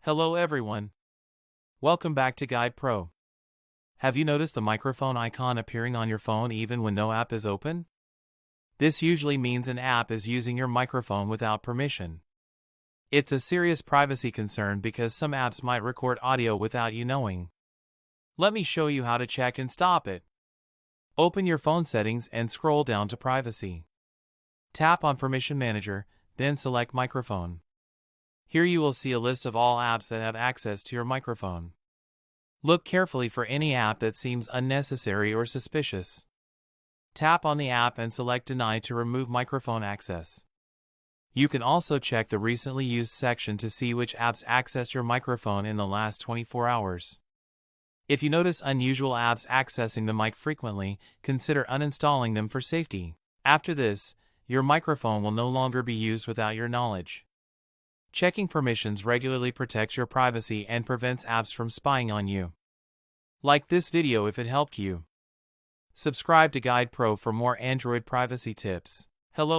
Hello everyone. Welcome back to Guide Pro. Have you noticed the microphone icon appearing on your phone even when no app is open? This usually means an app is using your microphone without permission. It's a serious privacy concern because some apps might record audio without you knowing. Let me show you how to check and stop it. Open your phone settings and scroll down to Privacy. Tap on Permission Manager, then select Microphone. Here you will see a list of all apps that have access to your microphone. Look carefully for any app that seems unnecessary or suspicious. Tap on the app and select Deny to remove microphone access. You can also check the Recently Used section to see which apps accessed your microphone in the last 24 hours. If you notice unusual apps accessing the mic frequently, consider uninstalling them for safety. After this, your microphone will no longer be used without your knowledge. Checking permissions regularly protects your privacy and prevents apps from spying on you. Like this video if it helped you. Subscribe to Guide Pro for more Android privacy tips.